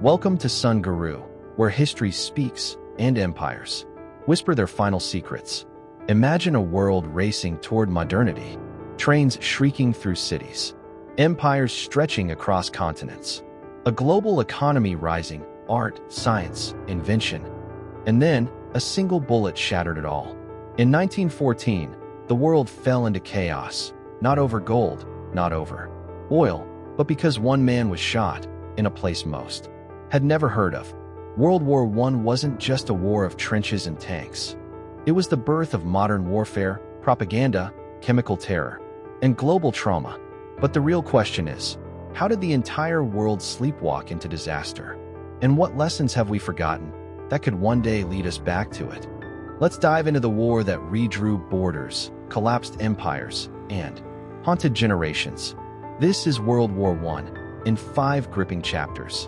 Welcome to Sun Gurru, where history speaks and empires whisper their final secrets. Imagine a world racing toward modernity, trains shrieking through cities, empires stretching across continents, a global economy rising, art, science, invention, and then a single bullet shattered it all. In 1914, the world fell into chaos, not over gold, not over oil, but because one man was shot in a place most had never heard of. World War I wasn't just a war of trenches and tanks. It was the birth of modern warfare, propaganda, chemical terror, and global trauma. But the real question is, how did the entire world sleepwalk into disaster? And what lessons have we forgotten that could one day lead us back to it? Let's dive into the war that redrew borders, collapsed empires, and haunted generations. This is World War I, in 5 gripping chapters.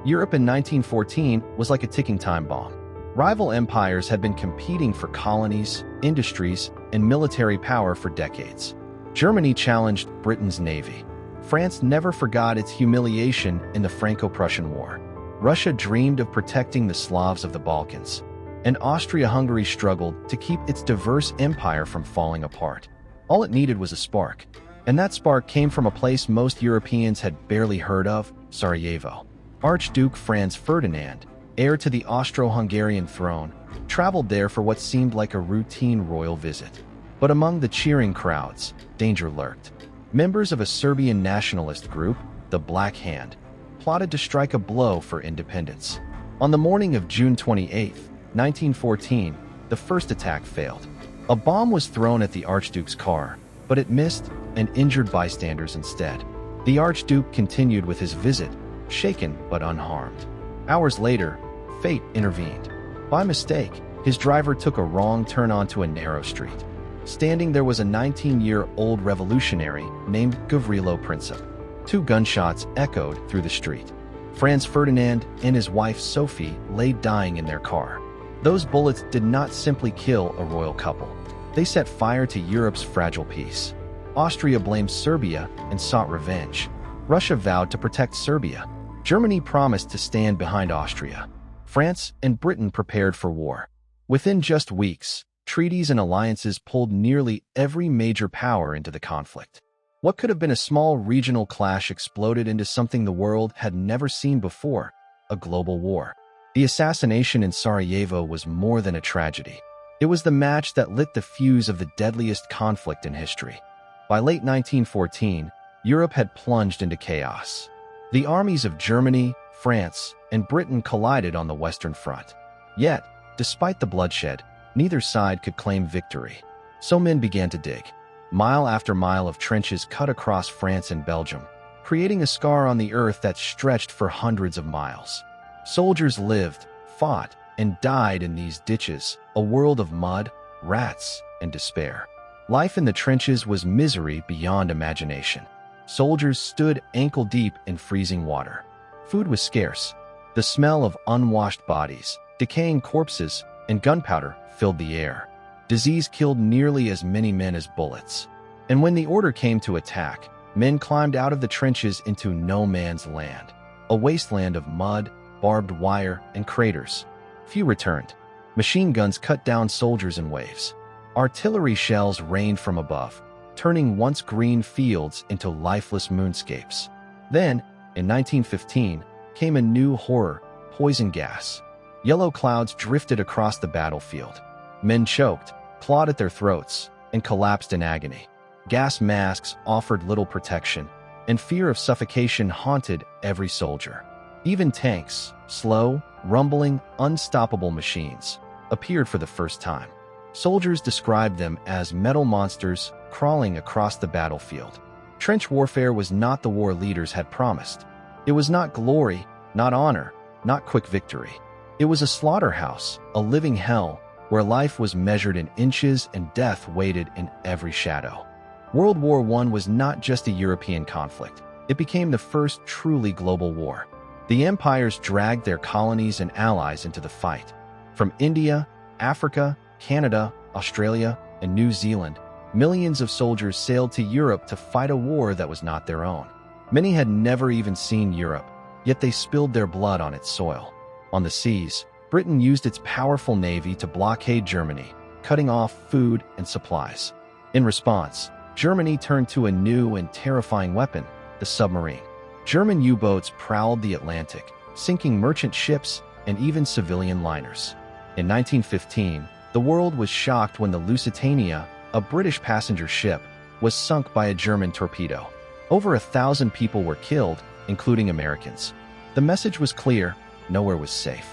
Europe in 1914 was like a ticking time bomb. Rival empires had been competing for colonies, industries, and military power for decades. Germany challenged Britain's navy. France never forgot its humiliation in the Franco-Prussian War. Russia dreamed of protecting the Slavs of the Balkans. And Austria-Hungary struggled to keep its diverse empire from falling apart. All it needed was a spark. And that spark came from a place most Europeans had barely heard of, Sarajevo. Archduke Franz Ferdinand, heir to the Austro-Hungarian throne, traveled there for what seemed like a routine royal visit. But among the cheering crowds, danger lurked. Members of a Serbian nationalist group, the Black Hand, plotted to strike a blow for independence. On the morning of June 28, 1914, the first attack failed. A bomb was thrown at the Archduke's car, but it missed and injured bystanders instead. The Archduke continued with his visit, shaken but unharmed. Hours later, fate intervened. By mistake, his driver took a wrong turn onto a narrow street. Standing there was a 19-year-old revolutionary named Gavrilo Princip. 2 gunshots echoed through the street. Franz Ferdinand and his wife Sophie lay dying in their car. Those bullets did not simply kill a royal couple. They set fire to Europe's fragile peace. Austria blamed Serbia and sought revenge. Russia vowed to protect Serbia. Germany promised to stand behind Austria. France and Britain prepared for war. Within just weeks, treaties and alliances pulled nearly every major power into the conflict. What could have been a small regional clash exploded into something the world had never seen before, a global war. The assassination in Sarajevo was more than a tragedy. It was the match that lit the fuse of the deadliest conflict in history. By late 1914, Europe had plunged into chaos. The armies of Germany, France, and Britain collided on the Western Front. Yet, despite the bloodshed, neither side could claim victory. So men began to dig. Mile after mile of trenches cut across France and Belgium, creating a scar on the earth that stretched for hundreds of miles. Soldiers lived, fought, and died in these ditches, a world of mud, rats, and despair. Life in the trenches was misery beyond imagination. Soldiers stood ankle-deep in freezing water. Food was scarce. The smell of unwashed bodies, decaying corpses, and gunpowder filled the air. Disease killed nearly as many men as bullets. And when the order came to attack, men climbed out of the trenches into no man's land, a wasteland of mud, barbed wire, and craters. Few returned. Machine guns cut down soldiers in waves. Artillery shells rained from above, turning once green fields into lifeless moonscapes. Then, in 1915, came a new horror, poison gas. Yellow clouds drifted across the battlefield. Men choked, clawed at their throats, and collapsed in agony. Gas masks offered little protection, and fear of suffocation haunted every soldier. Even tanks, slow, rumbling, unstoppable machines, appeared for the first time. Soldiers described them as metal monsters crawling across the battlefield. Trench warfare was not the war leaders had promised. It was not glory, not honor, not quick victory. It was a slaughterhouse, a living hell, where life was measured in inches and death waited in every shadow. World War I was not just a European conflict. It became the first truly global war. The empires dragged their colonies and allies into the fight. From India, Africa, Canada, Australia, and New Zealand, millions of soldiers sailed to Europe to fight a war that was not their own. Many had never even seen Europe, yet they spilled their blood on its soil. On the seas, Britain used its powerful navy to blockade Germany, cutting off food and supplies. In response, Germany turned to a new and terrifying weapon, the submarine. German U-boats prowled the Atlantic, sinking merchant ships and even civilian liners. In 1915, the world was shocked when the Lusitania, a British passenger ship, was sunk by a German torpedo. Over 1,000 people were killed, including Americans. The message was clear: nowhere was safe.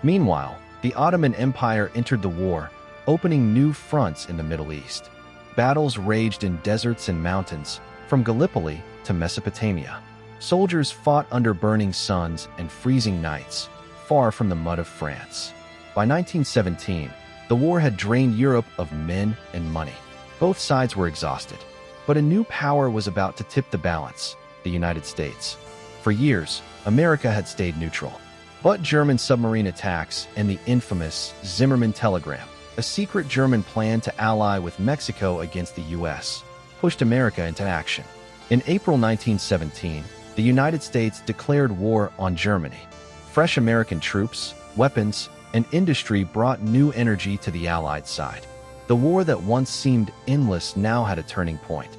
Meanwhile, the Ottoman Empire entered the war, opening new fronts in the Middle East. Battles raged in deserts and mountains, from Gallipoli to Mesopotamia. Soldiers fought under burning suns and freezing nights, far from the mud of France. By 1917, the war had drained Europe of men and money. Both sides were exhausted. But a new power was about to tip the balance: the United States. For years, America had stayed neutral. But German submarine attacks and the infamous Zimmermann telegram, a secret German plan to ally with Mexico against the U.S., pushed America into action. In April 1917, the United States declared war on Germany. Fresh American troops, weapons, and industry brought new energy to the Allied side. The war that once seemed endless now had a turning point.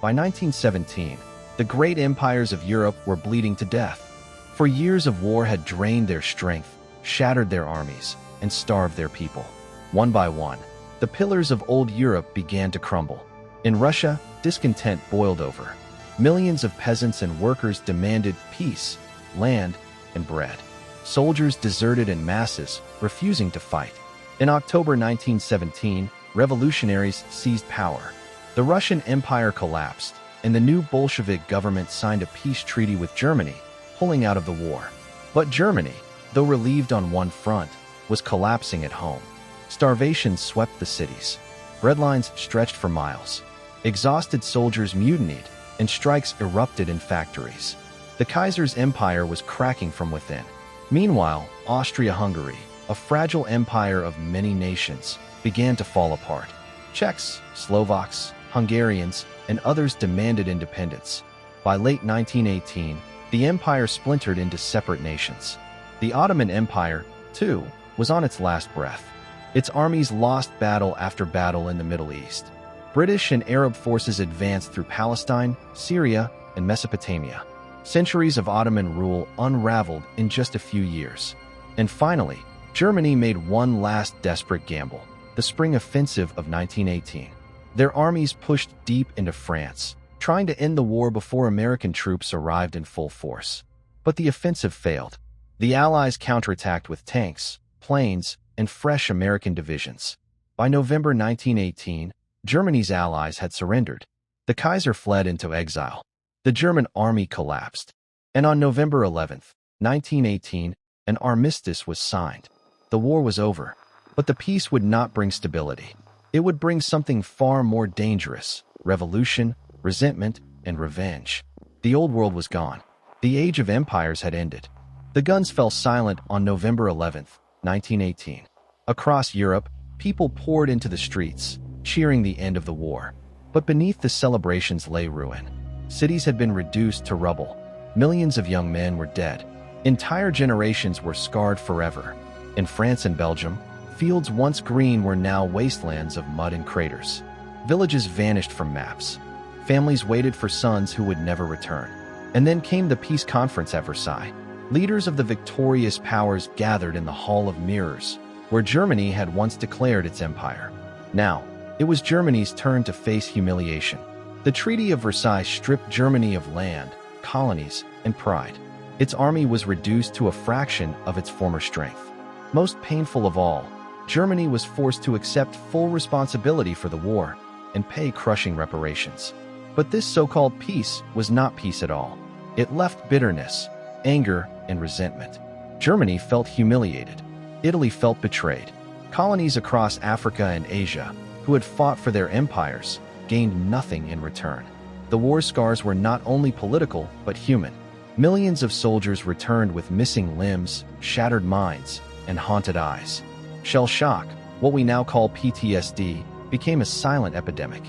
By 1917, the great empires of Europe were bleeding to death. For years of war had drained their strength, shattered their armies, and starved their people. One by one, the pillars of old Europe began to crumble. In Russia, discontent boiled over. Millions of peasants and workers demanded peace, land, and bread. Soldiers deserted in masses, refusing to fight. In October 1917, revolutionaries seized power. The Russian Empire collapsed, and the new Bolshevik government signed a peace treaty with Germany, pulling out of the war. But Germany, though relieved on one front, was collapsing at home. Starvation swept the cities. Breadlines stretched for miles. Exhausted soldiers mutinied, and strikes erupted in factories. The Kaiser's empire was cracking from within. Meanwhile, Austria-Hungary, a fragile empire of many nations, began to fall apart. Czechs, Slovaks, Hungarians, and others demanded independence. By late 1918, the empire splintered into separate nations. The Ottoman Empire, too, was on its last breath. Its armies lost battle after battle in the Middle East. British and Arab forces advanced through Palestine, Syria, and Mesopotamia. Centuries of Ottoman rule unraveled in just a few years. And finally, Germany made one last desperate gamble: the Spring Offensive of 1918. Their armies pushed deep into France, trying to end the war before American troops arrived in full force. But the offensive failed. The Allies counterattacked with tanks, planes, and fresh American divisions. By November 1918, Germany's allies had surrendered. The Kaiser fled into exile. The German army collapsed. And on November 11, 1918, an armistice was signed. The war was over, but the peace would not bring stability. It would bring something far more dangerous: revolution, resentment, and revenge. The old world was gone. The age of empires had ended. The guns fell silent on November 11, 1918. Across Europe, people poured into the streets, cheering the end of the war. But beneath the celebrations lay ruin. Cities had been reduced to rubble. Millions of young men were dead. Entire generations were scarred forever. In France and Belgium, fields once green were now wastelands of mud and craters. Villages vanished from maps. Families waited for sons who would never return. And then came the peace conference at Versailles. Leaders of the victorious powers gathered in the Hall of Mirrors, where Germany had once declared its empire. Now, it was Germany's turn to face humiliation. The Treaty of Versailles stripped Germany of land, colonies, and pride. Its army was reduced to a fraction of its former strength. Most painful of all, Germany was forced to accept full responsibility for the war and pay crushing reparations. But this so-called peace was not peace at all. It left bitterness, anger, and resentment. Germany felt humiliated. Italy felt betrayed. Colonies across Africa and Asia, who had fought for their empires, gained nothing in return. The war scars were not only political, but human. Millions of soldiers returned with missing limbs, shattered minds, and haunted eyes. Shell shock, what we now call PTSD, became a silent epidemic.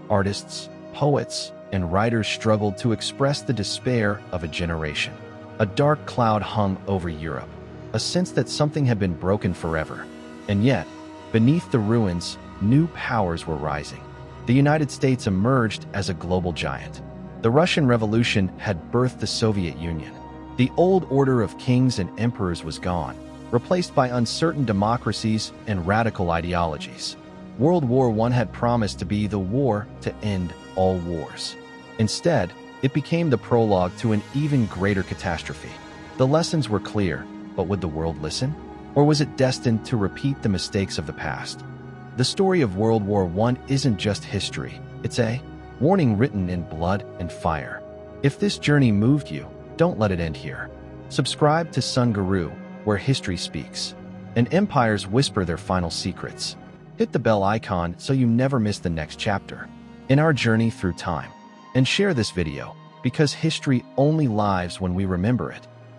Artists, poets, and writers struggled to express the despair of a generation. A dark cloud hung over Europe, a sense that something had been broken forever. And yet, beneath the ruins, new powers were rising. The United States emerged as a global giant. The Russian Revolution had birthed the Soviet Union. The old order of kings and emperors was gone, replaced by uncertain democracies and radical ideologies. World War I had promised to be the war to end all wars. Instead, it became the prologue to an even greater catastrophe. The lessons were clear, but would the world listen? Or was it destined to repeat the mistakes of the past? The story of World War I isn't just history, it's a warning written in blood and fire. If this journey moved you, don't let it end here. Subscribe to Gurru, where history speaks, and empires whisper their final secrets. Hit the bell icon so you never miss the next chapter in our journey through time. And share this video, because history only lives when we remember it.